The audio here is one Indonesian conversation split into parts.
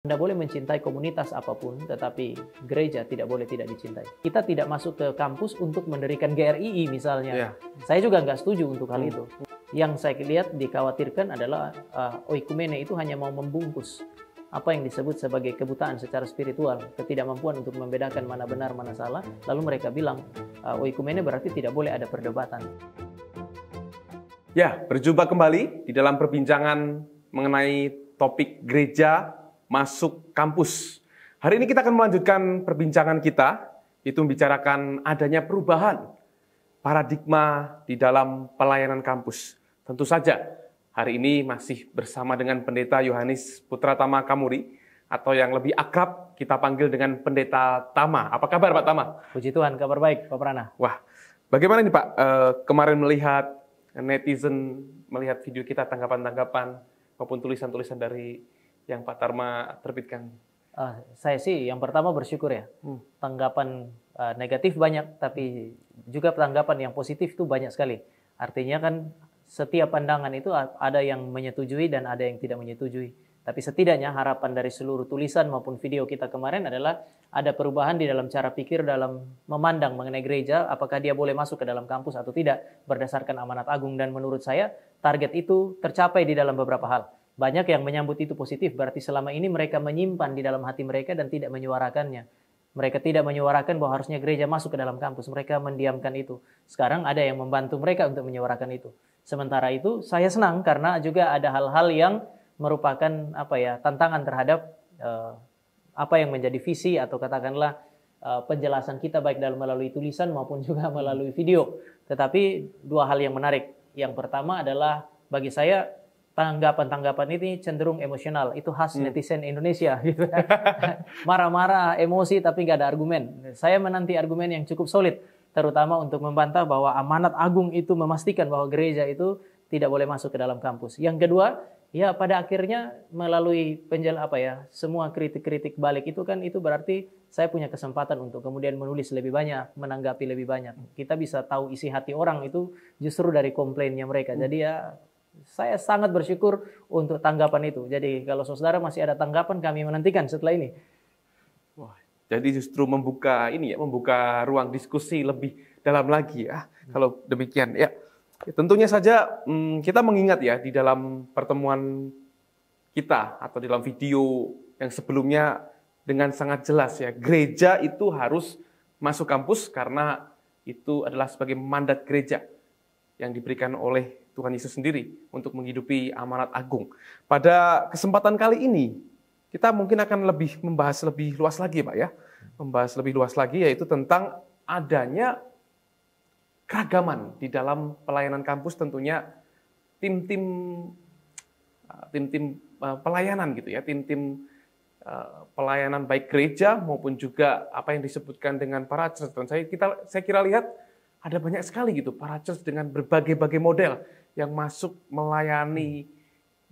Anda boleh mencintai komunitas apapun, tetapi gereja tidak boleh tidak dicintai. Kita tidak masuk ke kampus untuk mendirikan GRII misalnya. Ya. Saya juga nggak setuju untuk hal itu. Yang saya lihat dikhawatirkan adalah oikumene itu hanya mau membungkus apa yang disebut sebagai kebutaan secara spiritual, ketidakmampuan untuk membedakan mana benar, mana salah. Lalu mereka bilang, oikumene berarti tidak boleh ada perdebatan. Ya, berjumpa kembali di dalam perbincangan mengenai topik gereja masuk kampus. Hari ini kita akan melanjutkan perbincangan kita, itu membicarakan adanya perubahan paradigma di dalam pelayanan kampus. Tentu saja, hari ini masih bersama dengan Pendeta Yohanes Putratama Kamuri, atau yang lebih akrab kita panggil dengan Pendeta Tama. Apa kabar Pak Tama? Puji Tuhan, kabar baik Pak Prana. Wah, bagaimana nih Pak, kemarin melihat netizen, melihat video kita, tanggapan-tanggapan, maupun tulisan-tulisan dari yang Pak Tama terbitkan? Saya sih yang pertama bersyukur ya. Tanggapan negatif banyak, tapi juga tanggapan yang positif itu banyak sekali. Artinya kan setiap pandangan itu ada yang menyetujui dan ada yang tidak menyetujui. Tapi setidaknya harapan dari seluruh tulisan maupun video kita kemarin adalah ada perubahan di dalam cara pikir dalam memandang mengenai gereja, apakah dia boleh masuk ke dalam kampus atau tidak berdasarkan amanat agung. Dan menurut saya target itu tercapai di dalam beberapa hal. Banyak yang menyambut itu positif, berarti selama ini mereka menyimpan di dalam hati mereka dan tidak menyuarakannya. Mereka tidak menyuarakan bahwa harusnya gereja masuk ke dalam kampus, mereka mendiamkan itu. Sekarang ada yang membantu mereka untuk menyuarakan itu. Sementara itu saya senang karena juga ada hal-hal yang merupakan tantangan terhadap apa yang menjadi visi atau katakanlah penjelasan kita baik dalam melalui tulisan maupun juga melalui video. Tetapi dua hal yang menarik. Yang pertama adalah bagi saya tanggapan-tanggapan ini cenderung emosional. Itu khas netizen Indonesia gitu. Marah-marah, emosi tapi nggak ada argumen. Saya menanti argumen yang cukup solid, terutama untuk membantah bahwa amanat agung itu memastikan bahwa gereja itu tidak boleh masuk ke dalam kampus. Yang kedua, ya pada akhirnya melalui semua kritik-kritik balik itu kan itu berarti saya punya kesempatan untuk kemudian menulis lebih banyak, menanggapi lebih banyak. Kita bisa tahu isi hati orang itu justru dari komplainnya mereka. Jadi ya saya sangat bersyukur untuk tanggapan itu. Jadi kalau saudara masih ada tanggapan, kami menantikan setelah ini. Wah, jadi justru membuka ruang diskusi lebih dalam lagi ya. Kalau demikian ya. Tentunya saja kita mengingat ya di dalam pertemuan kita atau dalam video yang sebelumnya dengan sangat jelas ya, gereja itu harus masuk kampus karena itu adalah sebagai mandat gereja yang diberikan oleh Tuhan Yesus sendiri untuk menghidupi amanat agung. Pada kesempatan kali ini kita mungkin akan membahas lebih luas lagi Pak ya. Membahas lebih luas lagi yaitu tentang adanya keragaman di dalam pelayanan kampus, tentunya tim-tim pelayanan gitu ya, tim-tim pelayanan baik gereja maupun juga apa yang disebutkan dengan para church. Dan saya kira lihat ada banyak sekali gitu para church dengan berbagai-bagai model yang masuk melayani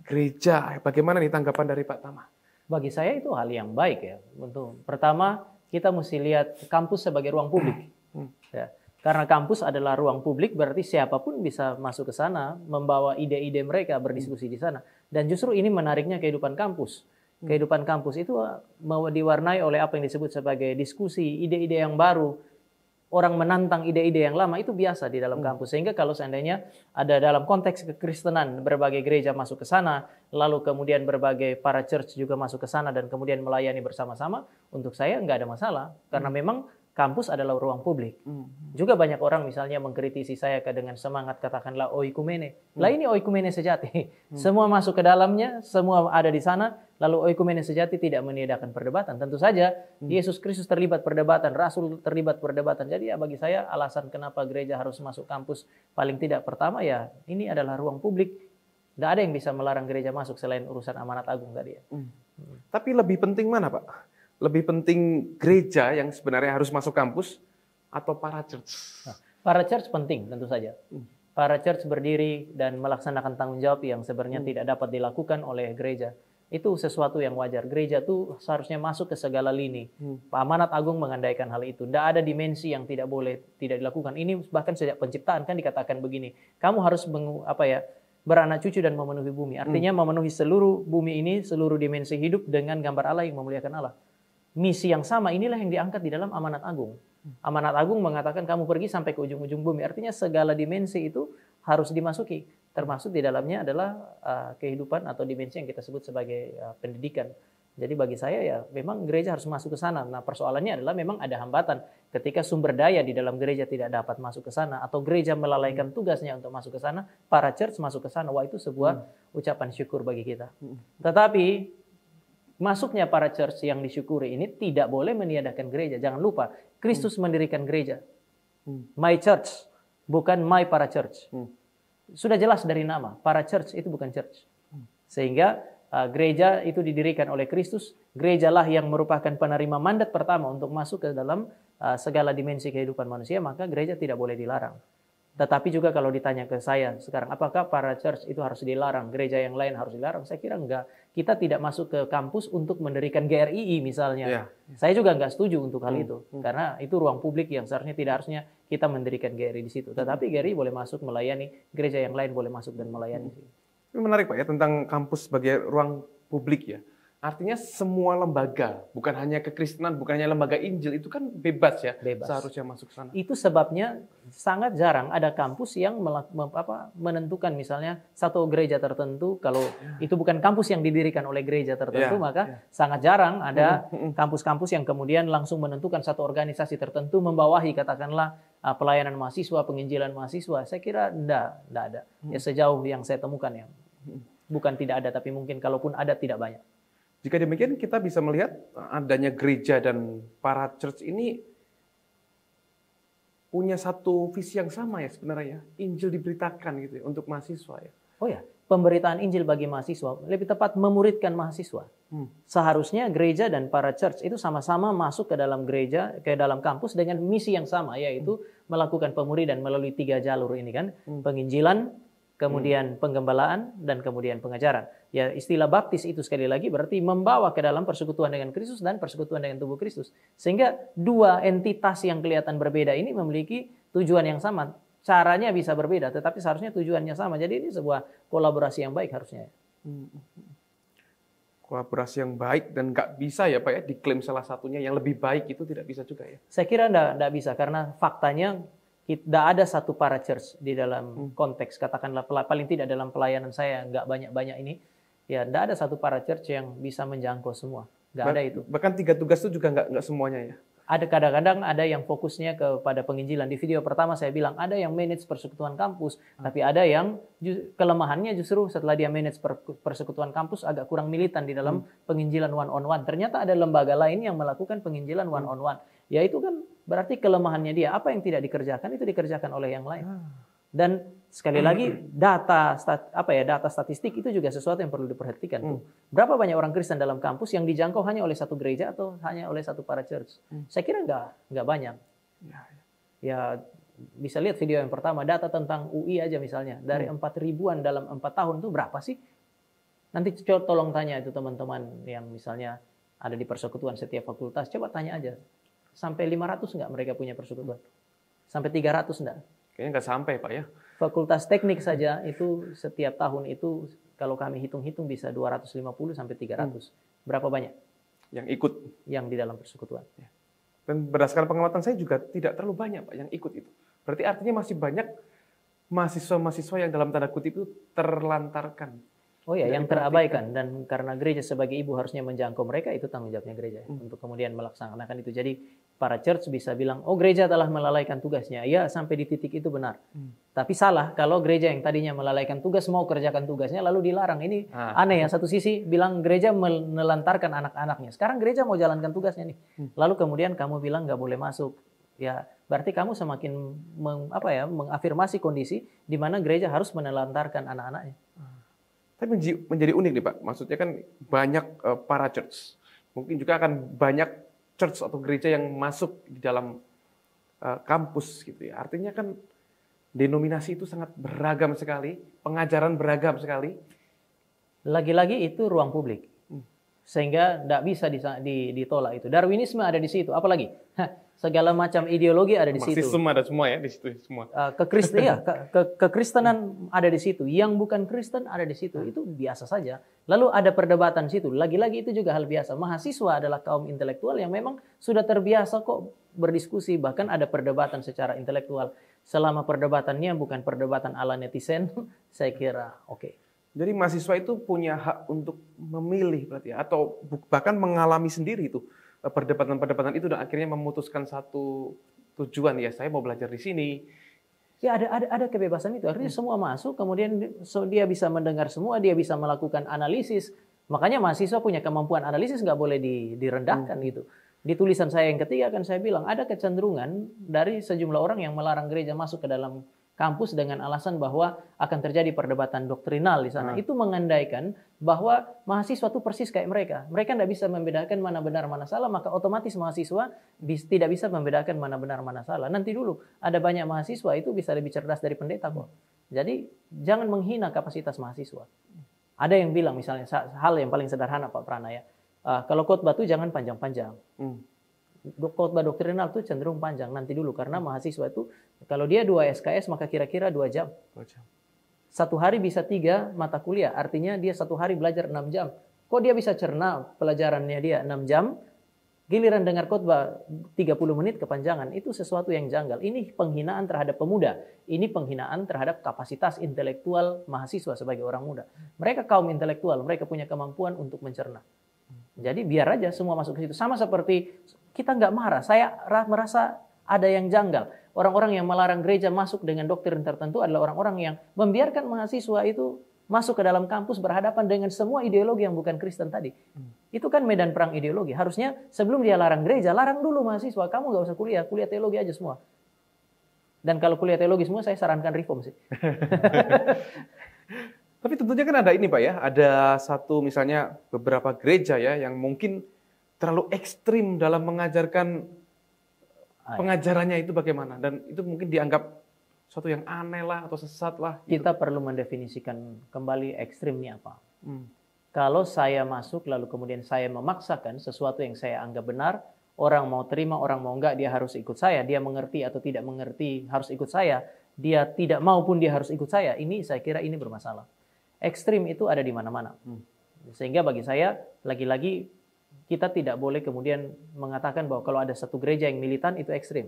gereja. Bagaimana nih tanggapan dari Pak Tama? Bagi saya itu hal yang baik ya. Untuk pertama kita mesti lihat kampus sebagai ruang publik. Ya. Karena kampus adalah ruang publik, berarti siapapun bisa masuk ke sana, membawa ide-ide mereka, berdiskusi di sana. Dan justru ini menariknya kehidupan kampus. Kehidupan kampus itu diwarnai oleh apa yang disebut sebagai diskusi, ide-ide yang baru. Orang menantang ide-ide yang lama itu biasa di dalam kampus. Sehingga kalau seandainya ada dalam konteks kekristenan, berbagai gereja masuk ke sana, lalu kemudian berbagai para church juga masuk ke sana dan kemudian melayani bersama-sama, untuk saya nggak ada masalah. Karena memang kampus adalah ruang publik. Juga banyak orang misalnya mengkritisi saya dengan semangat katakanlah oikumene. Lah ini oikumene sejati. Semua masuk ke dalamnya, semua ada di sana, lalu oikumene sejati tidak meniadakan perdebatan. Tentu saja Yesus Kristus terlibat perdebatan, Rasul terlibat perdebatan. Jadi ya bagi saya alasan kenapa gereja harus masuk kampus paling tidak pertama ya ini adalah ruang publik. Tidak ada yang bisa melarang gereja masuk selain urusan amanat agung tadi ya. Tapi lebih penting mana Pak? Lebih penting gereja yang sebenarnya harus masuk kampus atau para church? Para church penting tentu saja. Para church berdiri dan melaksanakan tanggung jawab yang sebenarnya tidak dapat dilakukan oleh gereja. Itu sesuatu yang wajar. Gereja itu seharusnya masuk ke segala lini. Amanat agung mengandaikan hal itu. Tidak ada dimensi yang tidak boleh tidak dilakukan. Ini bahkan sejak penciptaan kan dikatakan begini. Kamu harus beranak cucu dan memenuhi bumi. Artinya memenuhi seluruh bumi ini, seluruh dimensi hidup dengan gambar Allah yang memuliakan Allah. Misi yang sama inilah yang diangkat di dalam amanat agung. Amanat agung mengatakan kamu pergi sampai ke ujung-ujung bumi. Artinya segala dimensi itu harus dimasuki. Termasuk di dalamnya adalah kehidupan atau dimensi yang kita sebut sebagai pendidikan. Jadi bagi saya ya memang gereja harus masuk ke sana. Nah persoalannya adalah memang ada hambatan. Ketika sumber daya di dalam gereja tidak dapat masuk ke sana atau gereja melalaikan tugasnya untuk masuk ke sana, para church masuk ke sana. Wah itu sebuah ucapan syukur bagi kita. Tetapi masuknya para church yang disyukuri ini tidak boleh meniadakan gereja. Jangan lupa, Kristus mendirikan gereja. My church, bukan my para church. Sudah jelas dari nama, para church itu bukan church. Sehingga gereja itu didirikan oleh Kristus. Gerejalah yang merupakan penerima mandat pertama untuk masuk ke dalam segala dimensi kehidupan manusia, maka gereja tidak boleh dilarang. Tetapi juga kalau ditanya ke saya sekarang, apakah para church itu harus dilarang, gereja yang lain harus dilarang? Saya kira enggak. Kita tidak masuk ke kampus untuk mendirikan GRII misalnya. Saya juga enggak setuju untuk hal itu. Karena itu ruang publik yang seharusnya tidak harusnya kita mendirikan GRI di situ. Tetapi GRI boleh masuk melayani, gereja yang lain boleh masuk dan melayani. Ini menarik Pak ya, tentang kampus sebagai ruang publik ya. Artinya semua lembaga, bukan hanya kekristenan, bukan hanya lembaga Injil, itu kan bebas ya, seharusnya masuk ke sana. Itu sebabnya sangat jarang ada kampus yang menentukan misalnya satu gereja tertentu, kalau itu bukan kampus yang didirikan oleh gereja tertentu, maka sangat jarang ada kampus-kampus yang kemudian langsung menentukan satu organisasi tertentu membawahi katakanlah pelayanan mahasiswa, penginjilan mahasiswa. Saya kira enggak ada. Ya sejauh yang saya temukan ya. Bukan tidak ada, tapi mungkin kalaupun ada tidak banyak. Jika demikian kita bisa melihat adanya gereja dan para church ini punya satu visi yang sama ya sebenarnya. Injil diberitakan gitu ya, untuk mahasiswa ya. Oh ya, pemberitaan Injil bagi mahasiswa, lebih tepat memuridkan mahasiswa. Seharusnya gereja dan para church itu sama-sama masuk ke dalam gereja, ke dalam kampus dengan misi yang sama, yaitu melakukan pemuridan melalui 3 jalur ini kan. Penginjilan, kemudian penggembalaan, dan kemudian pengajaran. Ya istilah baptis itu sekali lagi berarti membawa ke dalam persekutuan dengan Kristus dan persekutuan dengan tubuh Kristus. Sehingga dua entitas yang kelihatan berbeda ini memiliki tujuan yang sama. Caranya bisa berbeda, tetapi seharusnya tujuannya sama. Jadi ini sebuah kolaborasi yang baik harusnya. Kolaborasi yang baik dan nggak bisa ya Pak ya diklaim salah satunya yang lebih baik itu tidak bisa juga ya? Saya kira nggak bisa karena faktanya tidak ada satu para church di dalam konteks katakanlah paling tidak dalam pelayanan saya nggak banyak-banyak ini. Ya, tidak ada satu para church yang bisa menjangkau semua. Nggak ada itu. Bahkan 3 tugas itu juga nggak semuanya ya? Ada kadang-kadang ada yang fokusnya kepada penginjilan. Di video pertama saya bilang ada yang manage persekutuan kampus, tapi ada yang kelemahannya justru setelah dia manage persekutuan kampus agak kurang militan di dalam penginjilan one on one. Ternyata ada lembaga lain yang melakukan penginjilan one on one. Ya itu kan berarti kelemahannya dia. Apa yang tidak dikerjakan itu dikerjakan oleh yang lain. Dan sekali lagi data statistik itu juga sesuatu yang perlu diperhatikan. Berapa banyak orang Kristen dalam kampus yang dijangkau hanya oleh satu gereja atau hanya oleh satu para church? Saya kira nggak banyak. Ya bisa lihat video yang pertama, data tentang UI aja misalnya dari 4.000-an dalam 4 tahun itu berapa sih? Nanti tolong tanya itu teman-teman yang misalnya ada di persekutuan setiap fakultas, coba tanya aja. Sampai 500 nggak mereka punya persekutuan? Sampai 300 nggak? Kayaknya nggak sampai Pak ya. Fakultas teknik saja itu setiap tahun itu kalau kami hitung-hitung bisa 250 sampai 300. Berapa banyak yang ikut yang di dalam persekutuan? Dan berdasarkan pengamatan saya juga tidak terlalu banyak Pak yang ikut itu. Berarti artinya masih banyak mahasiswa-mahasiswa yang dalam tanda kutip itu terlantarkan. Oh ya, yang terabaikan, dan karena gereja sebagai ibu harusnya menjangkau mereka, itu tanggung jawabnya gereja untuk kemudian melaksanakan itu. Jadi para church bisa bilang, oh gereja telah melalaikan tugasnya. Ya sampai di titik itu benar. Tapi salah kalau gereja yang tadinya melalaikan tugas mau kerjakan tugasnya lalu dilarang. Ini aneh ya, satu sisi bilang gereja menelantarkan anak-anaknya. Sekarang gereja mau jalankan tugasnya nih. Lalu kemudian kamu bilang nggak boleh masuk. Ya berarti kamu semakin mengafirmasi kondisi di mana gereja harus menelantarkan anak-anaknya. Tapi menjadi unik nih Pak, maksudnya kan banyak para church. Mungkin juga akan banyak church atau gereja yang masuk di dalam kampus gitu ya. Artinya kan denominasi itu sangat beragam sekali, pengajaran beragam sekali. Lagi-lagi itu ruang publik. Sehingga tidak bisa ditolak itu. Darwinisme ada di situ. Apalagi segala macam ideologi ada di situ. Marxisme ada semua ya di situ semua. Kekristenan ada di situ. Yang bukan Kristen ada di situ. Itu biasa saja. Lalu ada perdebatan di situ. Lagi-lagi itu juga hal biasa. Mahasiswa adalah kaum intelektual yang memang sudah terbiasa kok berdiskusi. Bahkan ada perdebatan secara intelektual. Selama perdebatannya bukan perdebatan ala netizen, saya kira oke. Jadi mahasiswa itu punya hak untuk memilih berarti ya, atau bahkan mengalami sendiri itu perdebatan-perdebatan itu dan akhirnya memutuskan satu tujuan, ya saya mau belajar di sini. Ya ada kebebasan itu. Artinya semua masuk, kemudian dia bisa mendengar semua, dia bisa melakukan analisis. Makanya mahasiswa punya kemampuan analisis nggak boleh direndahkan gitu. Di tulisan saya yang ketiga kan saya bilang ada kecenderungan dari sejumlah orang yang melarang gereja masuk ke dalam kampus dengan alasan bahwa akan terjadi perdebatan doktrinal di sana. Itu mengandaikan bahwa mahasiswa itu persis kayak mereka. Mereka tidak bisa membedakan mana benar mana salah, maka otomatis mahasiswa tidak bisa membedakan mana benar mana salah. Nanti dulu ada banyak mahasiswa itu bisa lebih cerdas dari pendeta kok. Jadi jangan menghina kapasitas mahasiswa. Ada yang bilang misalnya hal yang paling sederhana Pak Prana ya. Kalau khotbah itu jangan panjang-panjang. Khotbah doktrinal itu cenderung panjang nanti dulu karena mahasiswa itu kalau dia 2 SKS maka kira-kira 2 jam. Satu hari bisa 3 mata kuliah, artinya dia satu hari belajar 6 jam. Kok dia bisa cerna pelajarannya dia 6 jam, giliran dengar khotbah 30 menit kepanjangan, itu sesuatu yang janggal. Ini penghinaan terhadap pemuda, ini penghinaan terhadap kapasitas intelektual mahasiswa sebagai orang muda. Mereka kaum intelektual, mereka punya kemampuan untuk mencerna. Jadi biar aja semua masuk ke situ. Sama seperti kita nggak marah. Saya merasa ada yang janggal. Orang-orang yang melarang gereja masuk dengan doktrin tertentu adalah orang-orang yang membiarkan mahasiswa itu masuk ke dalam kampus berhadapan dengan semua ideologi yang bukan Kristen tadi. Itu kan medan perang ideologi. Harusnya sebelum dia larang gereja, larang dulu mahasiswa. Kamu nggak usah kuliah teologi aja semua. Dan kalau kuliah teologi semua, saya sarankan reform sih. Tapi tentunya kan ada ini Pak ya, ada satu misalnya beberapa gereja ya yang mungkin terlalu ekstrim dalam mengajarkan pengajarannya itu bagaimana. Dan itu mungkin dianggap sesuatu yang aneh lah atau sesat lah. Gitu. Kita perlu mendefinisikan kembali ekstrimnya apa. Kalau saya masuk lalu kemudian saya memaksakan sesuatu yang saya anggap benar, orang mau terima, orang mau enggak, dia harus ikut saya. Dia mengerti atau tidak mengerti harus ikut saya. Dia tidak mau pun dia harus ikut saya. Ini saya kira ini bermasalah. Ekstrim itu ada di mana-mana. Sehingga bagi saya, lagi-lagi kita tidak boleh kemudian mengatakan bahwa kalau ada satu gereja yang militan itu ekstrim.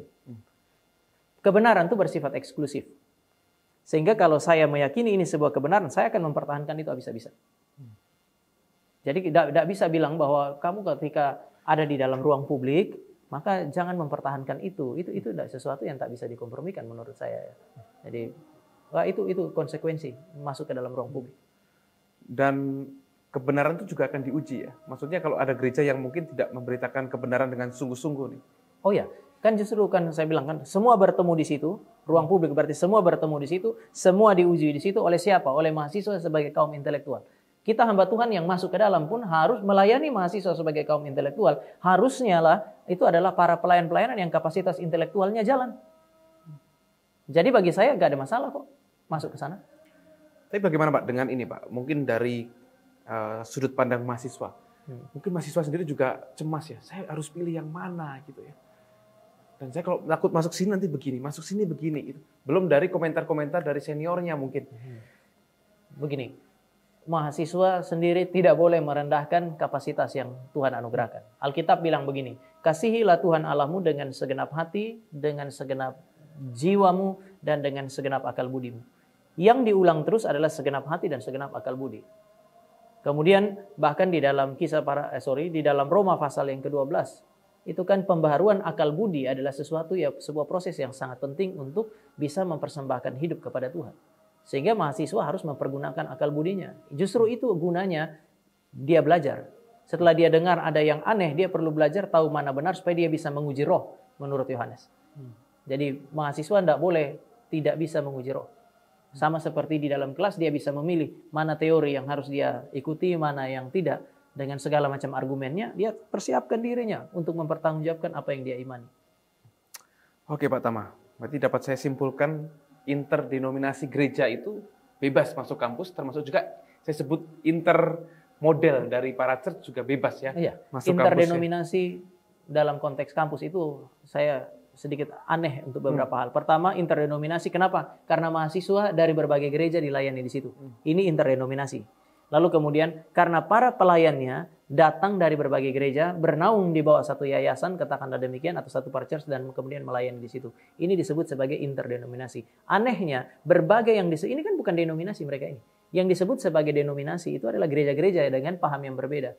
Kebenaran itu bersifat eksklusif. Sehingga kalau saya meyakini ini sebuah kebenaran, saya akan mempertahankan itu habis-habisan. Jadi tidak bisa bilang bahwa kamu ketika ada di dalam ruang publik, maka jangan mempertahankan itu. Itu tidak sesuatu yang tak bisa dikompromikan menurut saya. Jadi itu konsekuensi masuk ke dalam ruang publik. Dan kebenaran itu juga akan diuji ya. Maksudnya kalau ada gereja yang mungkin tidak memberitakan kebenaran dengan sungguh-sungguh nih. Oh ya, kan justru kan saya bilang kan semua bertemu di situ, ruang publik berarti semua bertemu di situ, semua diuji di situ oleh siapa? Oleh mahasiswa sebagai kaum intelektual. Kita hamba Tuhan yang masuk ke dalam pun harus melayani mahasiswa sebagai kaum intelektual. Harusnya lah itu adalah para pelayan-pelayanan yang kapasitas intelektualnya jalan. Jadi bagi saya nggak ada masalah kok masuk ke sana. Tapi bagaimana Pak dengan ini Pak? Mungkin dari sudut pandang mahasiswa. Mungkin mahasiswa sendiri juga cemas ya. Saya harus pilih yang mana gitu ya. Dan saya kalau takut masuk sini nanti begini, masuk sini begini. Gitu. Belum dari komentar-komentar dari seniornya mungkin. Begini, mahasiswa sendiri tidak boleh merendahkan kapasitas yang Tuhan anugerahkan. Alkitab bilang begini, kasihilah Tuhan Allahmu dengan segenap hati, dengan segenap jiwamu, dan dengan segenap akal budimu. Yang diulang terus adalah segenap hati dan segenap akal budi. Kemudian bahkan di dalam di dalam Roma pasal yang ke-12, itu kan pembaharuan akal budi adalah sebuah proses yang sangat penting untuk bisa mempersembahkan hidup kepada Tuhan. Sehingga mahasiswa harus mempergunakan akal budinya. Justru itu gunanya dia belajar. Setelah dia dengar ada yang aneh, dia perlu belajar tahu mana benar supaya dia bisa menguji roh menurut Yohanes. Jadi mahasiswa tidak bisa menguji roh. Sama seperti di dalam kelas dia bisa memilih mana teori yang harus dia ikuti, mana yang tidak. Dengan segala macam argumennya, dia persiapkan dirinya untuk mempertanggungjawabkan apa yang dia imani. Oke Pak Tama, berarti dapat saya simpulkan interdenominasi gereja itu bebas masuk kampus, termasuk juga saya sebut model dari para church juga bebas ya. Iya. Masuk Interdenominasi dalam konteks kampus itu saya sedikit aneh untuk beberapa hal. Pertama, interdenominasi. Kenapa? Karena mahasiswa dari berbagai gereja dilayani di situ. Ini interdenominasi. Lalu kemudian karena para pelayannya datang dari berbagai gereja, bernaung di bawah satu yayasan, katakanlah demikian, atau satu church, dan kemudian melayani di situ. Ini disebut sebagai interdenominasi. Anehnya, berbagai yang disebut, ini kan bukan denominasi mereka ini. Yang disebut sebagai denominasi itu adalah gereja-gereja dengan paham yang berbeda.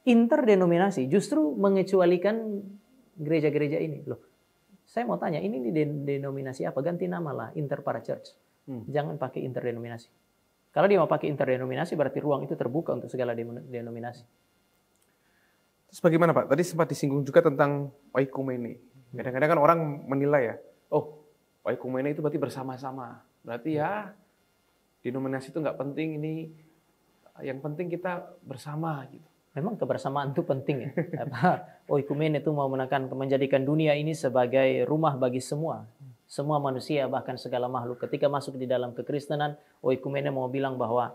Interdenominasi justru mengecualikan gereja-gereja ini. Loh, saya mau tanya, ini denominasi apa? Ganti nama lah, interparachurch. Jangan pakai interdenominasi. Kalau dia mau pakai interdenominasi, berarti ruang itu terbuka untuk segala denominasi. Terus bagaimana Pak? Tadi sempat disinggung juga tentang oikumene. Kadang-kadang kan orang menilai ya, oh oikumene itu berarti bersama-sama. Berarti ya denominasi itu nggak penting, ini yang penting kita bersama gitu. Memang kebersamaan itu penting ya. Oikumene itu mau menjadikan dunia ini sebagai rumah bagi semua. Semua manusia, bahkan segala makhluk. Ketika masuk di dalam kekristenan, oikumene mau bilang bahwa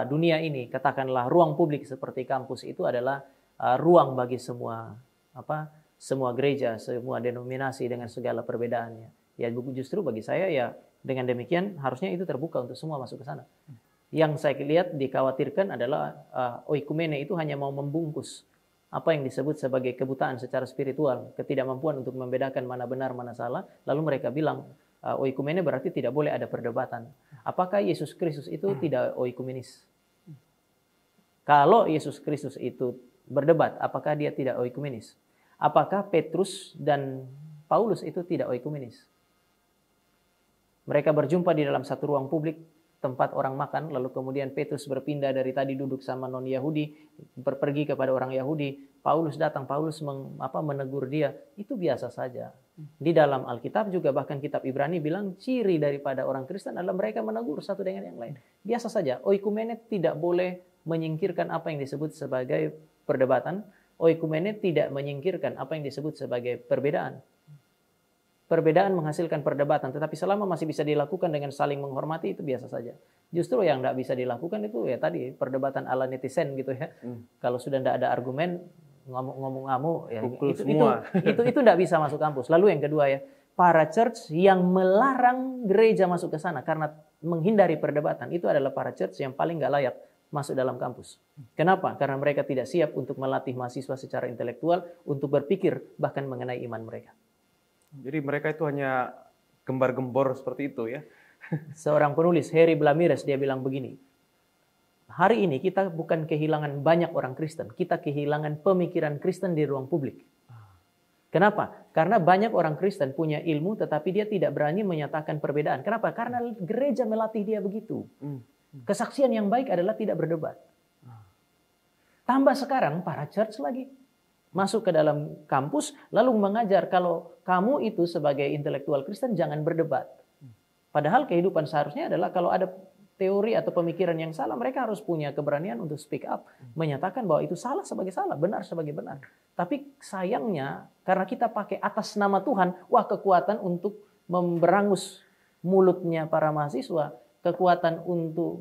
dunia ini, katakanlah ruang publik seperti kampus itu adalah ruang bagi semua gereja, semua denominasi dengan segala perbedaannya. Ya justru bagi saya ya dengan demikian harusnya itu terbuka untuk semua masuk ke sana. Yang saya lihat dikhawatirkan adalah oikumene itu hanya mau membungkus apa yang disebut sebagai kebutaan secara spiritual, ketidakmampuan untuk membedakan mana benar, mana salah. Lalu mereka bilang, oikumene berarti tidak boleh ada perdebatan. Apakah Yesus Kristus itu tidak oikumenis? Kalau Yesus Kristus itu berdebat, apakah dia tidak oikumenis? Apakah Petrus dan Paulus itu tidak oikumenis? Mereka berjumpa di dalam satu ruang publik, tempat orang makan, lalu kemudian Petrus berpindah dari tadi duduk sama non-Yahudi, pergi kepada orang Yahudi. Paulus datang, Paulus menegur dia. Itu biasa saja. Di dalam Alkitab juga, bahkan kitab Ibrani bilang ciri daripada orang Kristen adalah mereka menegur satu dengan yang lain. Biasa saja. Oikumene tidak boleh menyingkirkan apa yang disebut sebagai perdebatan. Oikumene tidak menyingkirkan apa yang disebut sebagai perbedaan. Perbedaan menghasilkan perdebatan, tetapi selama masih bisa dilakukan dengan saling menghormati itu biasa saja. Justru yang tidak bisa dilakukan itu ya tadi perdebatan ala netizen gitu ya. Kalau sudah tidak ada argumen, ngomong-ngomong ya itu tidak bisa masuk kampus. Lalu yang kedua ya, para church yang melarang gereja masuk ke sana karena menghindari perdebatan itu adalah para church yang paling nggak layak masuk dalam kampus. Kenapa? Karena mereka tidak siap untuk melatih mahasiswa secara intelektual untuk berpikir bahkan mengenai iman mereka. Jadi mereka itu hanya gembar-gembor seperti itu ya. Seorang penulis, Harry Blamires, dia bilang begini. Hari ini kita bukan kehilangan banyak orang Kristen. Kita kehilangan pemikiran Kristen di ruang publik. Kenapa? Karena banyak orang Kristen punya ilmu tetapi dia tidak berani menyatakan perbedaan. Kenapa? Karena gereja melatih dia begitu. Kesaksian yang baik adalah tidak berdebat. Tambah sekarang para church lagi masuk ke dalam kampus, lalu mengajar kalau kamu itu sebagai intelektual Kristen jangan berdebat. Padahal kehidupan seharusnya adalah kalau ada teori atau pemikiran yang salah, mereka harus punya keberanian untuk speak up, menyatakan bahwa itu salah sebagai salah, benar sebagai benar. Tapi sayangnya, karena kita pakai atas nama Tuhan, wah kekuatan untuk memberangus mulutnya para mahasiswa, kekuatan untuk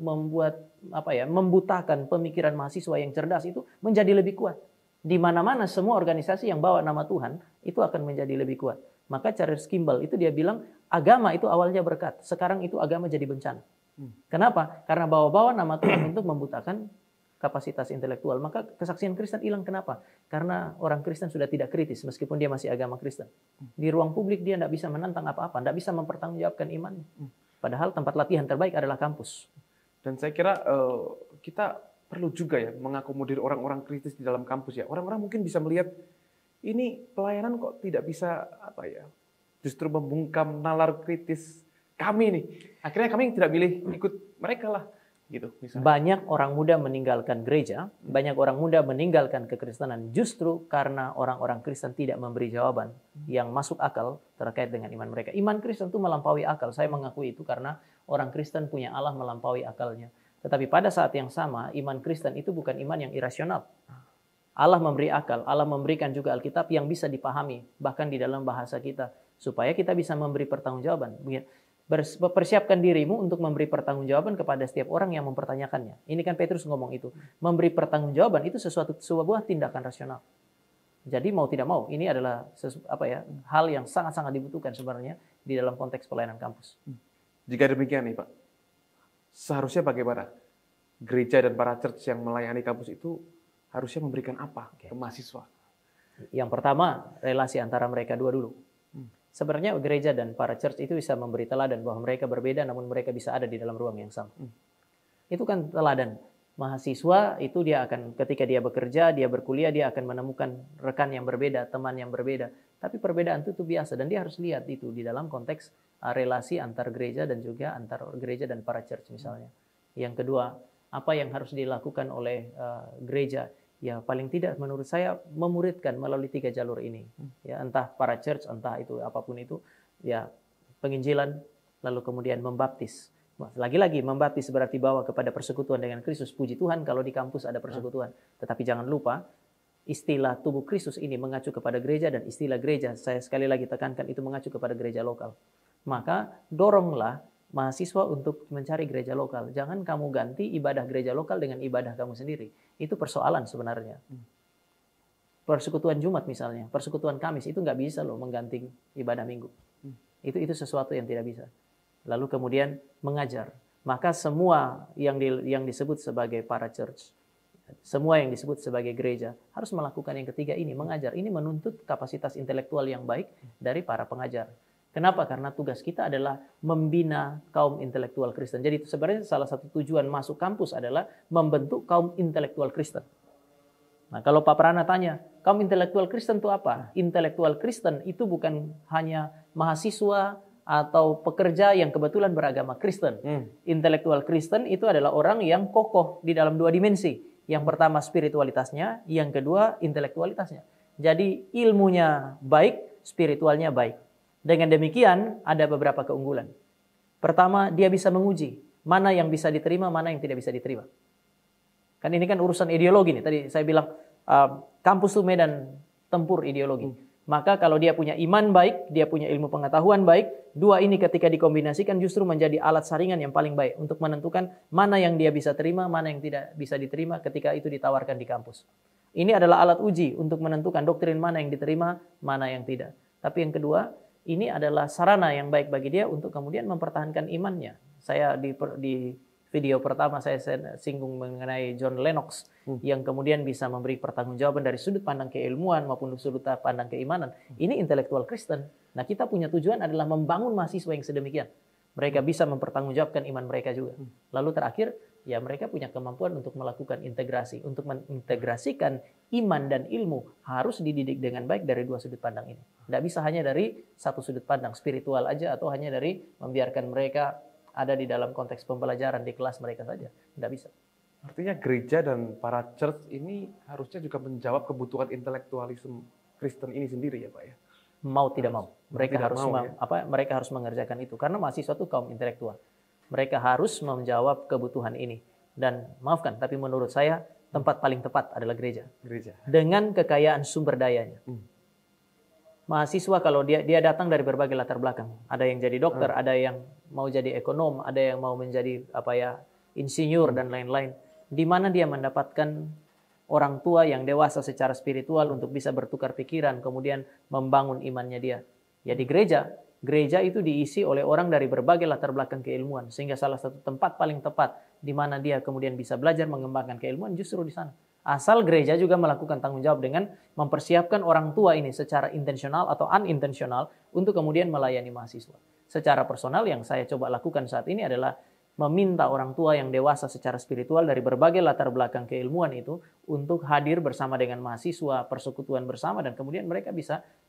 membutakan pemikiran mahasiswa yang cerdas itu menjadi lebih kuat. Di mana-mana semua organisasi yang bawa nama Tuhan itu akan menjadi lebih kuat. Maka Charles Kimball itu dia bilang agama itu awalnya berkat, sekarang itu agama jadi bencana. Kenapa? Karena bawa-bawa nama Tuhan untuk membutakan kapasitas intelektual. Maka kesaksian Kristen hilang. Kenapa? Karena orang Kristen sudah tidak kritis meskipun dia masih agama Kristen. Di ruang publik dia tidak bisa menantang apa-apa, tidak bisa mempertanggungjawabkan imannya. Padahal tempat latihan terbaik adalah kampus. Dan saya kira kita perlu juga ya mengakomodir orang-orang kritis di dalam kampus ya. Orang-orang mungkin bisa melihat ini pelayanan kok tidak bisa justru membungkam nalar kritis kami nih. Akhirnya kami tidak pilih ikut mereka lah gitu misalnya. Banyak orang muda meninggalkan gereja, banyak orang muda meninggalkan kekristenan justru karena orang-orang Kristen tidak memberi jawaban yang masuk akal terkait dengan iman mereka. Iman Kristen itu melampaui akal. Saya mengakui itu karena orang Kristen punya Allah melampaui akalnya. Tetapi pada saat yang sama, iman Kristen itu bukan iman yang irasional. Allah memberi akal, Allah memberikan juga Alkitab yang bisa dipahami, bahkan di dalam bahasa kita, supaya kita bisa memberi pertanggungjawaban. Persiapkan dirimu untuk memberi pertanggungjawaban kepada setiap orang yang mempertanyakannya. Ini kan Petrus ngomong itu. Memberi pertanggungjawaban itu sebuah tindakan rasional. Jadi mau tidak mau, ini adalah hal yang sangat-sangat dibutuhkan sebenarnya di dalam konteks pelayanan kampus. Jika demikian nih Pak, seharusnya bagaimana gereja dan para church yang melayani kampus itu harusnya memberikan apa ke mahasiswa? Yang pertama, relasi antara mereka dua dulu. Sebenarnya gereja dan para church itu bisa memberi teladan bahwa mereka berbeda namun mereka bisa ada di dalam ruang yang sama. Itu kan teladan. Mahasiswa itu dia akan ketika dia bekerja, dia berkuliah, dia akan menemukan rekan yang berbeda, teman yang berbeda. Tapi perbedaan itu biasa dan dia harus lihat itu di dalam konteks relasi antar gereja dan juga antar gereja dan para church misalnya. Yang kedua, apa yang harus dilakukan oleh gereja? Ya paling tidak menurut saya memuridkan melalui 3 jalur ini. Ya entah para church, entah itu apapun itu, ya penginjilan, lalu kemudian membaptis. Lagi-lagi membaptis berarti bawa kepada persekutuan dengan Kristus. Puji Tuhan kalau di kampus ada persekutuan. Tetapi jangan lupa istilah tubuh Kristus ini mengacu kepada gereja dan istilah gereja saya sekali lagi tekankan itu mengacu kepada gereja lokal. Maka doronglah mahasiswa untuk mencari gereja lokal. Jangan kamu ganti ibadah gereja lokal dengan ibadah kamu sendiri. Itu persoalan sebenarnya. Persekutuan Jumat misalnya, persekutuan Kamis itu nggak bisa loh mengganti ibadah Minggu. Itu sesuatu yang tidak bisa. Lalu kemudian mengajar. Maka semua yang disebut sebagai para church, semua yang disebut sebagai gereja harus melakukan yang ketiga ini, mengajar. Ini menuntut kapasitas intelektual yang baik dari para pengajar. Kenapa? Karena tugas kita adalah membina kaum intelektual Kristen. Jadi sebenarnya salah satu tujuan masuk kampus adalah membentuk kaum intelektual Kristen. Nah kalau Pak Prana tanya, kaum intelektual Kristen itu apa? Intelektual Kristen itu bukan hanya mahasiswa atau pekerja yang kebetulan beragama Kristen. Intelektual Kristen itu adalah orang yang kokoh di dalam 2 dimensi. Yang pertama spiritualitasnya, yang kedua intelektualitasnya. Jadi ilmunya baik, spiritualnya baik. Dengan demikian ada beberapa keunggulan. Pertama, dia bisa menguji mana yang bisa diterima, mana yang tidak bisa diterima. Kan ini kan urusan ideologi nih. Tadi saya bilang kampus itu medan tempur ideologi. Maka kalau dia punya iman baik, dia punya ilmu pengetahuan baik, 2 ini ketika dikombinasikan justru menjadi alat saringan yang paling baik untuk menentukan mana yang dia bisa terima, mana yang tidak bisa diterima ketika itu ditawarkan di kampus. Ini adalah alat uji untuk menentukan doktrin mana yang diterima, mana yang tidak. Tapi yang kedua, ini adalah sarana yang baik bagi dia untuk kemudian mempertahankan imannya. Saya di video pertama saya singgung mengenai John Lennox yang kemudian bisa memberi pertanggungjawaban dari sudut pandang keilmuan maupun sudut pandang keimanan. Ini intelektual Kristen. Nah kita punya tujuan adalah membangun mahasiswa yang sedemikian. Mereka bisa mempertanggungjawabkan iman mereka juga. Lalu terakhir, ya mereka punya kemampuan untuk melakukan integrasi. Untuk mengintegrasikan iman dan ilmu harus dididik dengan baik dari 2 sudut pandang ini. Tidak bisa hanya dari 1 sudut pandang spiritual aja atau hanya dari membiarkan mereka ada di dalam konteks pembelajaran di kelas mereka saja. Tidak bisa. Artinya gereja dan para church ini harusnya juga menjawab kebutuhan intelektualisme Kristen ini sendiri ya Pak ya? Mau tidak mau. Mereka tidak harus mau, ya? mereka harus mengerjakan itu. Karena mahasiswa itu kaum intelektual. Mereka harus menjawab kebutuhan ini. Dan maafkan, tapi menurut saya tempat paling tepat adalah gereja. Dengan kekayaan sumber dayanya. Mahasiswa kalau dia datang dari berbagai latar belakang. Ada yang jadi dokter, ada yang mau jadi ekonom, ada yang mau menjadi insinyur dan lain-lain. Di mana dia mendapatkan orang tua yang dewasa secara spiritual untuk bisa bertukar pikiran, kemudian membangun imannya dia. Ya di gereja itu diisi oleh orang dari berbagai latar belakang keilmuan. Sehingga salah satu tempat paling tepat di mana dia kemudian bisa belajar mengembangkan keilmuan justru di sana. Asal gereja juga melakukan tanggung jawab dengan mempersiapkan orang tua ini secara intensional atau unintensional untuk kemudian melayani mahasiswa. Secara personal yang saya coba lakukan saat ini adalah meminta orang tua yang dewasa secara spiritual dari berbagai latar belakang keilmuan itu untuk hadir bersama dengan mahasiswa, persekutuan bersama, dan kemudian mereka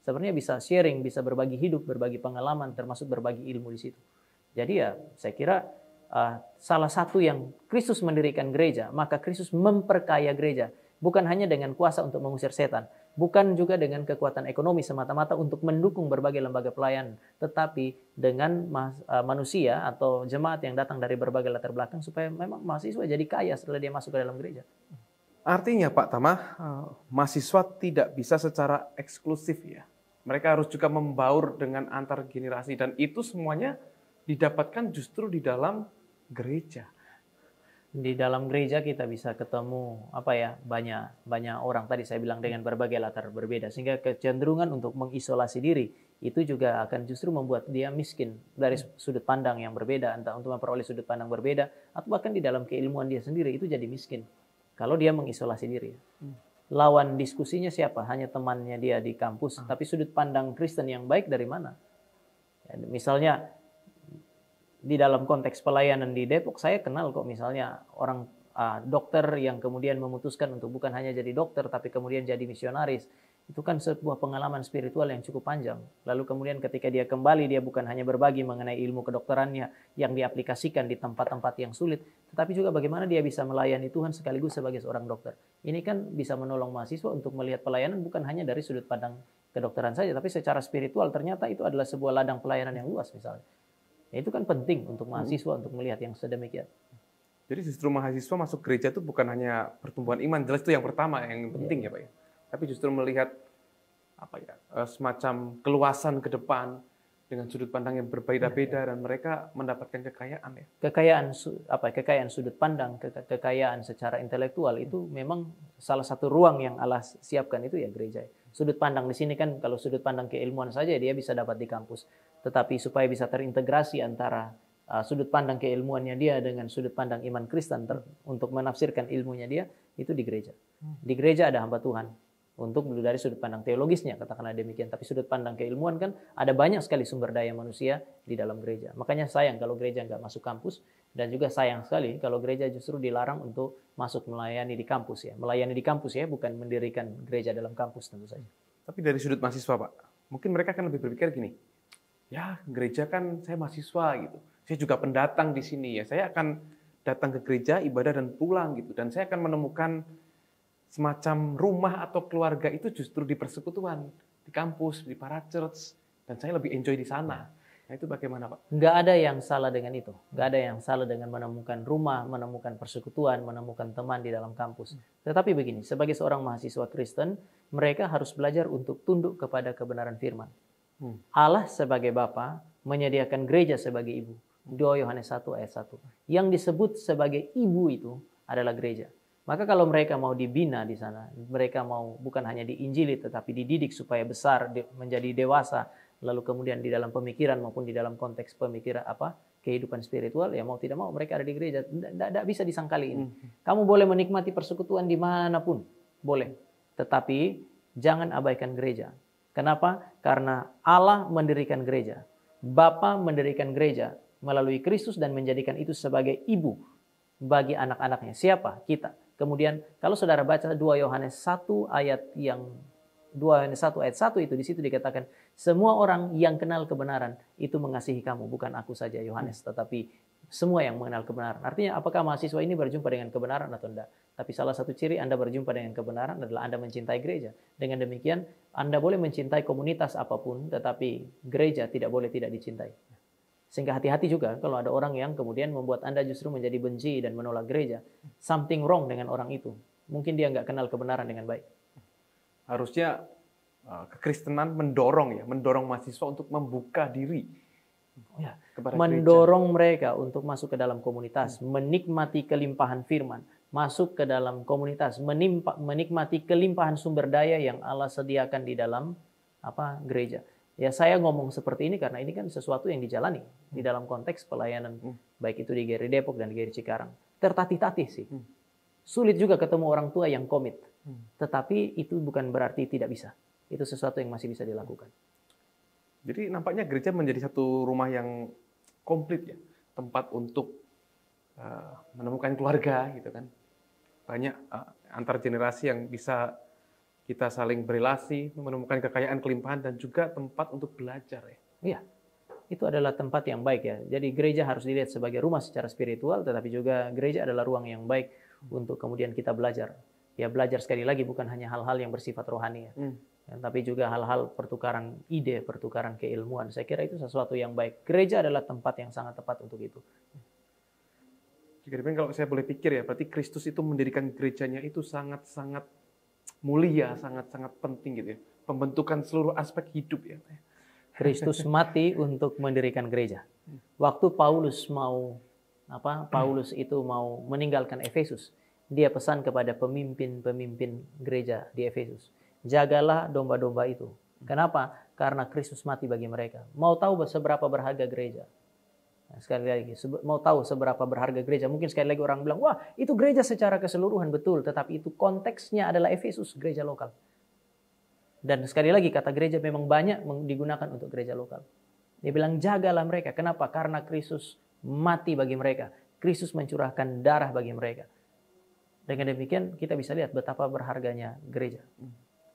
sebenarnya bisa sharing, bisa berbagi hidup, berbagi pengalaman, termasuk berbagi ilmu di situ. Jadi ya saya kira salah satu yang Kristus mendirikan gereja, maka Kristus memperkaya gereja. Bukan hanya dengan kuasa untuk mengusir setan, bukan juga dengan kekuatan ekonomi semata-mata untuk mendukung berbagai lembaga pelayanan, tetapi dengan manusia atau jemaat yang datang dari berbagai latar belakang supaya memang mahasiswa jadi kaya setelah dia masuk ke dalam gereja. Artinya Pak Tamah, mahasiswa tidak bisa secara eksklusif ya. Mereka harus juga membaur dengan antar generasi dan itu semuanya didapatkan justru di dalam gereja. Di dalam gereja kita bisa ketemu banyak orang, tadi saya bilang dengan berbagai latar berbeda, sehingga kecenderungan untuk mengisolasi diri itu juga akan justru membuat dia miskin dari sudut pandang yang berbeda, entah untuk memperoleh sudut pandang berbeda atau bahkan di dalam keilmuan dia sendiri itu jadi miskin kalau dia mengisolasi diri. Lawan diskusinya siapa? Hanya temannya dia di kampus, tapi sudut pandang Kristen yang baik dari mana? Ya, misalnya di dalam konteks pelayanan di Depok, saya kenal kok misalnya orang dokter yang kemudian memutuskan untuk bukan hanya jadi dokter, tapi kemudian jadi misionaris. Itu kan sebuah pengalaman spiritual yang cukup panjang. Lalu kemudian ketika dia kembali, dia bukan hanya berbagi mengenai ilmu kedokterannya yang diaplikasikan di tempat-tempat yang sulit, tetapi juga bagaimana dia bisa melayani Tuhan sekaligus sebagai seorang dokter. Ini kan bisa menolong mahasiswa untuk melihat pelayanan bukan hanya dari sudut pandang kedokteran saja, tapi secara spiritual ternyata itu adalah sebuah ladang pelayanan yang luas misalnya. Ya, itu kan penting untuk mahasiswa untuk melihat yang sedemikian. Jadi justru mahasiswa masuk gereja itu bukan hanya pertumbuhan iman, jelas itu yang pertama yang penting ya Pak ya. Tapi justru melihat semacam keluasan ke depan dengan sudut pandang yang berbeda-beda dan mereka mendapatkan kekayaan ya. Kekayaan sudut pandang, kekayaan secara intelektual itu memang salah satu ruang yang Allah siapkan itu ya gereja. Sudut pandang di sini kan kalau sudut pandang keilmuan saja dia bisa dapat di kampus. Tetapi supaya bisa terintegrasi antara sudut pandang keilmuannya dia dengan sudut pandang iman Kristen untuk menafsirkan ilmunya dia, itu di gereja. Di gereja ada hamba Tuhan. Untuk dari sudut pandang teologisnya, katakanlah demikian. Tapi sudut pandang keilmuan kan ada banyak sekali sumber daya manusia di dalam gereja. Makanya sayang kalau gereja nggak masuk kampus. Dan juga sayang sekali kalau gereja justru dilarang untuk masuk melayani di kampus ya. Melayani di kampus ya, bukan mendirikan gereja dalam kampus tentu saja. Tapi dari sudut mahasiswa Pak, mungkin mereka akan lebih berpikir gini, ya gereja kan saya mahasiswa gitu. Saya juga pendatang di sini ya. Saya akan datang ke gereja, ibadah dan pulang gitu. Dan saya akan menemukan semacam rumah atau keluarga itu justru di persekutuan, di kampus, di para church. Dan saya lebih enjoy di sana. Nah itu bagaimana Pak? Nggak ada yang salah dengan itu. Nggak ada yang salah dengan menemukan rumah, menemukan persekutuan, menemukan teman di dalam kampus. Tetapi begini, sebagai seorang mahasiswa Kristen, mereka harus belajar untuk tunduk kepada kebenaran firman. Allah sebagai Bapa menyediakan gereja sebagai ibu. 2 Yohanes 1 ayat 1. Yang disebut sebagai ibu itu adalah gereja. Maka kalau mereka mau dibina di sana, mereka mau bukan hanya diinjili tetapi dididik supaya besar, menjadi dewasa, lalu kemudian di dalam pemikiran maupun di dalam konteks pemikiran kehidupan spiritual, ya mau tidak mau mereka ada di gereja. Tidak bisa disangkali ini. Kamu boleh menikmati persekutuan dimanapun, boleh. Tetapi jangan abaikan gereja. Kenapa? Karena Allah mendirikan gereja. Bapa mendirikan gereja melalui Kristus dan menjadikan itu sebagai ibu bagi anak-anaknya. Siapa? Kita. Kemudian kalau saudara baca 2 Yohanes 1 ayat 1 itu di situ dikatakan semua orang yang kenal kebenaran itu mengasihi kamu, bukan aku saja Yohanes, tetapi semua yang mengenal kebenaran. Artinya apakah mahasiswa ini berjumpa dengan kebenaran atau tidak? Tapi salah satu ciri Anda berjumpa dengan kebenaran adalah Anda mencintai gereja. Dengan demikian Anda boleh mencintai komunitas apapun, tetapi gereja tidak boleh tidak dicintai. Sehingga hati-hati juga kalau ada orang yang kemudian membuat Anda justru menjadi benci dan menolak gereja. Something wrong dengan orang itu. Mungkin dia nggak kenal kebenaran dengan baik. Harusnya kekristenan mendorong mahasiswa untuk membuka diri kepada mendorong mereka untuk masuk ke dalam komunitas, menikmati kelimpahan firman, masuk ke dalam komunitas, menikmati kelimpahan sumber daya yang Allah sediakan di dalam gereja. Ya saya ngomong seperti ini karena ini kan sesuatu yang dijalani di dalam konteks pelayanan, baik itu di GRI Depok dan GRI Cikarang. Tertatih-tatih sih. Sulit juga ketemu orang tua yang komit. Tetapi itu bukan berarti tidak bisa. Itu sesuatu yang masih bisa dilakukan. Jadi nampaknya gereja menjadi satu rumah yang komplit ya. Tempat untuk menemukan keluarga gitu kan. Banyak antar generasi yang bisa kita saling berelasi, menemukan kekayaan kelimpahan dan juga tempat untuk belajar ya. Iya. Itu adalah tempat yang baik ya. Jadi gereja harus dilihat sebagai rumah secara spiritual, tetapi juga gereja adalah ruang yang baik untuk kemudian kita belajar. Ya belajar sekali lagi bukan hanya hal-hal yang bersifat rohani ya. Tapi juga hal-hal pertukaran ide, pertukaran keilmuan. Saya kira itu sesuatu yang baik. Gereja adalah tempat yang sangat tepat untuk itu. Jadi kalau saya boleh pikir ya, berarti Kristus itu mendirikan gerejanya itu sangat-sangat mulia, sangat-sangat penting gitu ya. Pembentukan seluruh aspek hidup ya. Kristus mati untuk mendirikan gereja. Waktu Paulus itu mau meninggalkan Efesus, dia pesan kepada pemimpin-pemimpin gereja di Efesus, jagalah domba-domba itu. Kenapa? Karena Kristus mati bagi mereka. Mau tahu seberapa berharga gereja? Nah, sekali lagi, mau tahu seberapa berharga gereja? Mungkin sekali lagi orang bilang, wah itu gereja secara keseluruhan, betul. Tetapi itu konteksnya adalah Efesus, gereja lokal. Dan sekali lagi, kata gereja memang banyak digunakan untuk gereja lokal. Dia bilang, jagalah mereka. Kenapa? Karena Kristus mati bagi mereka. Kristus mencurahkan darah bagi mereka. Dengan demikian, kita bisa lihat betapa berharganya gereja.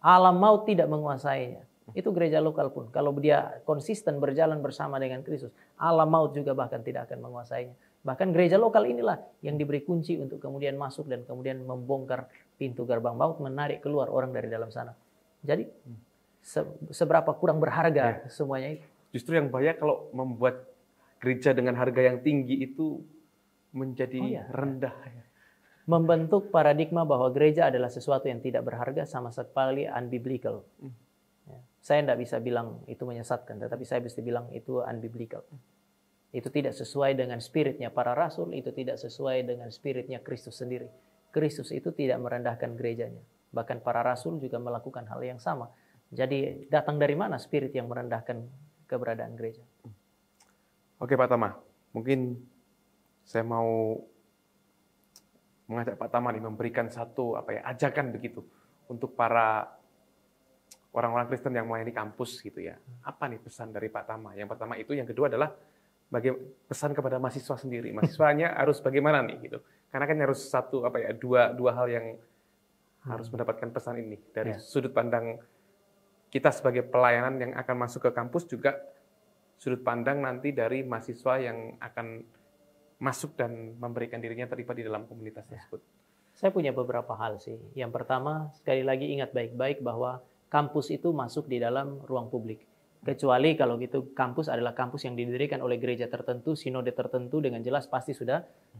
Alam maut tidak menguasainya. Itu gereja lokal pun. Kalau dia konsisten berjalan bersama dengan Kristus, alam maut juga bahkan tidak akan menguasainya. Bahkan gereja lokal inilah yang diberi kunci untuk kemudian masuk dan kemudian membongkar pintu gerbang maut, menarik keluar orang dari dalam sana. Jadi, seberapa kurang berharga semuanya itu. Justru yang bahaya kalau membuat gereja dengan harga yang tinggi itu menjadi rendah. Membentuk paradigma bahwa gereja adalah sesuatu yang tidak berharga, sama sekali unbiblical. Saya tidak bisa bilang itu menyesatkan, tetapi saya bisa bilang itu unbiblical. Itu tidak sesuai dengan spiritnya para rasul, itu tidak sesuai dengan spiritnya Kristus sendiri. Kristus itu tidak merendahkan gerejanya. Bahkan para rasul juga melakukan hal yang sama. Jadi datang dari mana spirit yang merendahkan keberadaan gereja? Oke Pak Tama, mungkin saya mau mengajak Pak Tama nih memberikan satu ajakan begitu untuk para orang-orang Kristen yang melayani kampus gitu ya. Apa nih pesan dari Pak Tama? Yang pertama itu, yang kedua adalah pesan kepada mahasiswa sendiri. Mahasiswanya harus bagaimana nih gitu. Karena kan harus dua hal yang harus mendapatkan pesan ini dari sudut pandang kita sebagai pelayanan yang akan masuk ke kampus, juga sudut pandang nanti dari mahasiswa yang akan masuk dan memberikan dirinya terlibat di dalam komunitas tersebut. Saya punya beberapa hal sih. Yang pertama, sekali lagi ingat baik-baik bahwa kampus itu masuk di dalam ruang publik. Kecuali kalau gitu kampus adalah kampus yang didirikan oleh gereja tertentu, sinode tertentu, dengan jelas pasti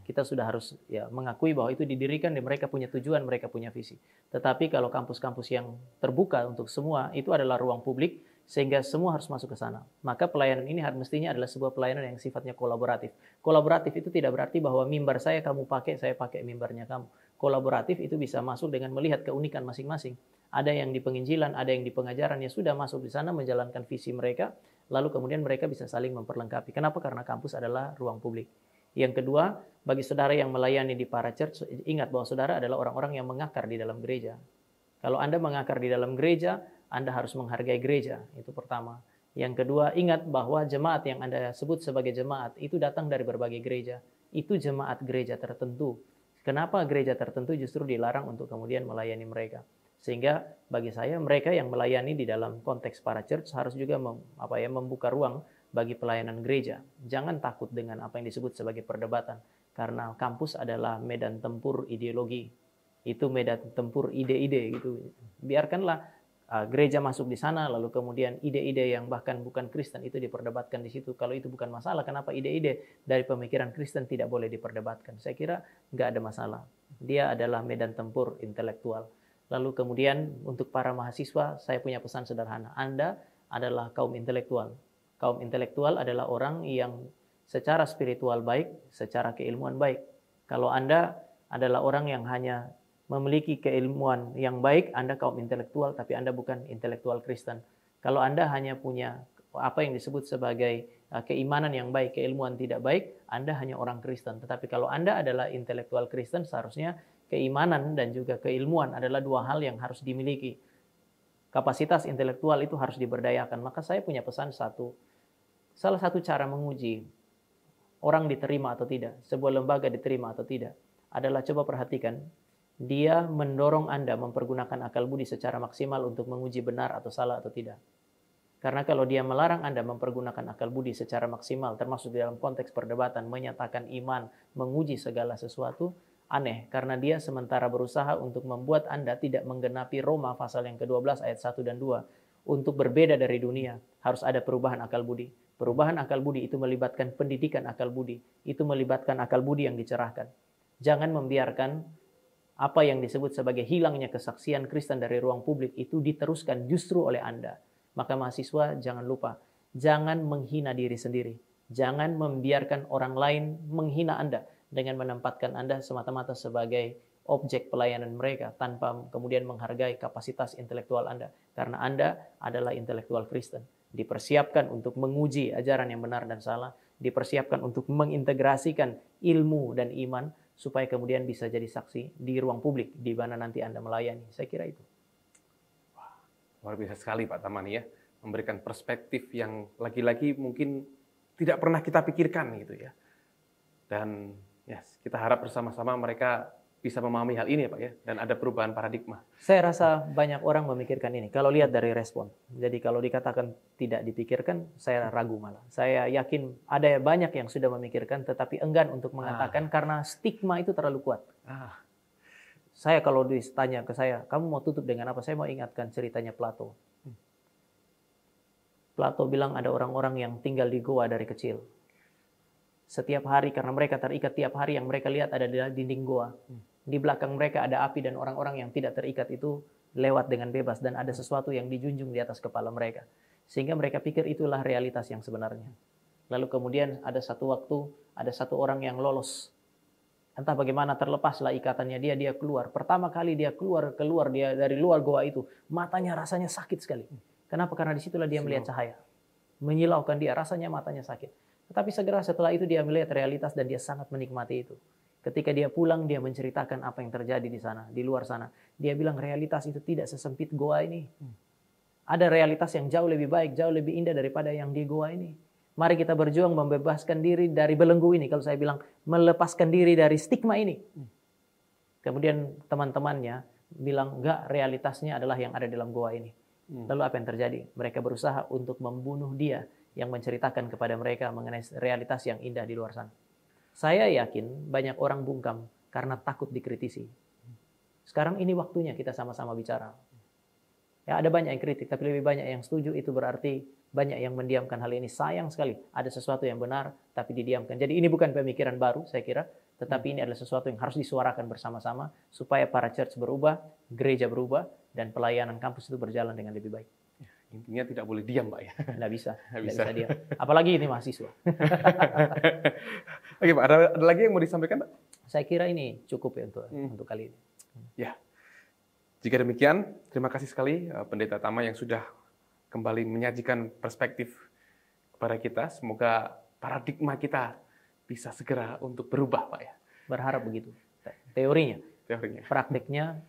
kita sudah harus mengakui bahwa itu didirikan dan mereka punya tujuan, mereka punya visi. Tetapi kalau kampus-kampus yang terbuka untuk semua, itu adalah ruang publik, sehingga semua harus masuk ke sana. Maka pelayanan ini mestinya adalah sebuah pelayanan yang sifatnya kolaboratif. Kolaboratif itu tidak berarti bahwa mimbar saya kamu pakai, saya pakai mimbarnya kamu. Kolaboratif itu bisa masuk dengan melihat keunikan masing-masing. Ada yang di penginjilan, ada yang di pengajaran, yang sudah masuk di sana menjalankan visi mereka, lalu kemudian mereka bisa saling memperlengkapi. Kenapa? Karena kampus adalah ruang publik. Yang kedua, bagi saudara yang melayani di para church, ingat bahwa saudara adalah orang-orang yang mengakar di dalam gereja. Kalau Anda mengakar di dalam gereja, Anda harus menghargai gereja. Itu pertama. Yang kedua, ingat bahwa jemaat yang Anda sebut sebagai jemaat itu datang dari berbagai gereja. Itu jemaat gereja tertentu. Kenapa gereja tertentu justru dilarang untuk kemudian melayani mereka? Sehingga bagi saya, mereka yang melayani di dalam konteks para church harus juga membuka ruang bagi pelayanan gereja. Jangan takut dengan apa yang disebut sebagai perdebatan. Karena kampus adalah medan tempur ideologi. Itu medan tempur ide-ide gitu. Biarkanlah gereja masuk di sana, lalu kemudian ide-ide yang bahkan bukan Kristen itu diperdebatkan di situ. Kalau itu bukan masalah, kenapa ide-ide dari pemikiran Kristen tidak boleh diperdebatkan? Saya kira nggak ada masalah. Dia adalah medan tempur intelektual. Lalu kemudian untuk para mahasiswa, saya punya pesan sederhana. Anda adalah kaum intelektual. Kaum intelektual adalah orang yang secara spiritual baik, secara keilmuan baik. Kalau Anda adalah orang yang hanya memiliki keilmuan yang baik, Anda kaum intelektual, tapi Anda bukan intelektual Kristen. Kalau Anda hanya punya apa yang disebut sebagai keimanan yang baik, keilmuan tidak baik, Anda hanya orang Kristen. Tetapi kalau Anda adalah intelektual Kristen, seharusnya keimanan dan juga keilmuan adalah dua hal yang harus dimiliki. Kapasitas intelektual itu harus diberdayakan. Maka saya punya pesan salah satu cara menguji orang diterima atau tidak, sebuah lembaga diterima atau tidak, adalah coba perhatikan, dia mendorong Anda mempergunakan akal budi secara maksimal untuk menguji benar atau salah atau tidak. Karena kalau dia melarang Anda mempergunakan akal budi secara maksimal, termasuk dalam konteks perdebatan, menyatakan iman, menguji segala sesuatu, aneh, karena dia sementara berusaha untuk membuat Anda tidak menggenapi Roma pasal yang ke-12 ayat 1 dan 2. Untuk berbeda dari dunia, harus ada perubahan akal budi. Perubahan akal budi itu melibatkan pendidikan akal budi. Itu melibatkan akal budi yang dicerahkan. Jangan membiarkan apa yang disebut sebagai hilangnya kesaksian Kristen dari ruang publik itu diteruskan justru oleh Anda. Maka mahasiswa jangan lupa, jangan menghina diri sendiri. Jangan membiarkan orang lain menghina Anda dengan menempatkan Anda semata-mata sebagai objek pelayanan mereka tanpa kemudian menghargai kapasitas intelektual Anda. Karena Anda adalah intelektual Kristen. Dipersiapkan untuk menguji ajaran yang benar dan salah. Dipersiapkan untuk mengintegrasikan ilmu dan iman supaya kemudian bisa jadi saksi di ruang publik di mana nanti Anda melayani. Saya kira itu. Luar biasa sekali Pak Tamani ya. Memberikan perspektif yang lagi-lagi mungkin tidak pernah kita pikirkan gitu ya. Dan ya, kita harap bersama-sama mereka bisa memahami hal ini ya Pak ya, dan ada perubahan paradigma. Saya rasa banyak orang memikirkan ini, kalau lihat dari respon. Jadi kalau dikatakan tidak dipikirkan, saya ragu malah. Saya yakin ada banyak yang sudah memikirkan, tetapi enggan untuk mengatakan karena stigma itu terlalu kuat. Saya kalau ditanya ke saya, kamu mau tutup dengan apa? Saya mau ingatkan ceritanya Plato. Plato bilang ada orang-orang yang tinggal di goa dari kecil. Setiap hari, karena mereka terikat tiap hari, yang mereka lihat ada di dinding goa. Di belakang mereka ada api dan orang-orang yang tidak terikat itu lewat dengan bebas. Dan ada sesuatu yang dijunjung di atas kepala mereka. Sehingga mereka pikir itulah realitas yang sebenarnya. Lalu kemudian ada satu waktu, ada satu orang yang lolos. Entah bagaimana terlepaslah ikatannya dia keluar. Pertama kali dia keluar dia dari luar goa itu, matanya rasanya sakit sekali. Kenapa? Karena disitulah dia melihat cahaya. Menyilaukan dia, rasanya matanya sakit. Tetapi segera setelah itu dia melihat realitas dan dia sangat menikmati itu. Ketika dia pulang, dia menceritakan apa yang terjadi di sana, di luar sana. Dia bilang realitas itu tidak sesempit goa ini. Ada realitas yang jauh lebih baik, jauh lebih indah daripada yang di goa ini. Mari kita berjuang membebaskan diri dari belenggu ini. Kalau saya bilang, melepaskan diri dari stigma ini. Kemudian teman-temannya bilang, enggak, realitasnya adalah yang ada dalam goa ini. Lalu apa yang terjadi? Mereka berusaha untuk membunuh dia yang menceritakan kepada mereka mengenai realitas yang indah di luar sana. Saya yakin banyak orang bungkam karena takut dikritisi. Sekarang ini waktunya kita sama-sama bicara. Ya, ada banyak yang kritik, tapi lebih banyak yang setuju. Itu berarti banyak yang mendiamkan hal ini. Sayang sekali, ada sesuatu yang benar, tapi didiamkan. Jadi ini bukan pemikiran baru, saya kira. Tetapi ini adalah sesuatu yang harus disuarakan bersama-sama, supaya para church berubah, gereja berubah, dan pelayanan kampus itu berjalan dengan lebih baik. Intinya tidak boleh diam, Pak ya. Nggak bisa diam. Apalagi ini mahasiswa. Oke, Pak, ada lagi yang mau disampaikan, Pak? Saya kira ini cukup ya untuk kali ini. Ya. Jika demikian, terima kasih sekali Pendeta Tama yang sudah kembali menyajikan perspektif kepada kita. Semoga paradigma kita bisa segera untuk berubah, Pak ya. Berharap begitu. Teorinya. Praktiknya,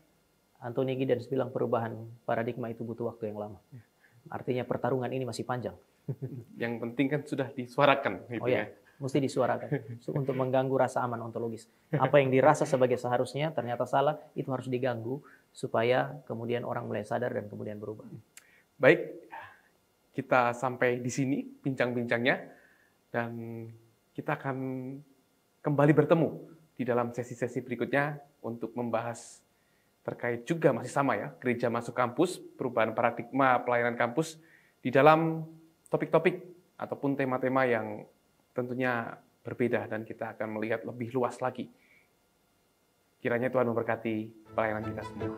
Anthony Giddens bilang perubahan paradigma itu butuh waktu yang lama. Artinya pertarungan ini masih panjang. Yang penting kan sudah disuarakan. Gitu ya. Mesti disuarakan. Untuk mengganggu rasa aman ontologis. Apa yang dirasa sebagai seharusnya ternyata salah, itu harus diganggu supaya kemudian orang mulai sadar dan kemudian berubah. Baik, kita sampai di sini bincang-bincangnya dan kita akan kembali bertemu di dalam sesi-sesi berikutnya untuk membahas terkait juga masih sama ya, gereja masuk kampus, perubahan paradigma pelayanan kampus di dalam topik-topik ataupun tema-tema yang tentunya berbeda dan kita akan melihat lebih luas lagi. Kiranya Tuhan memberkati pelayanan kita semua.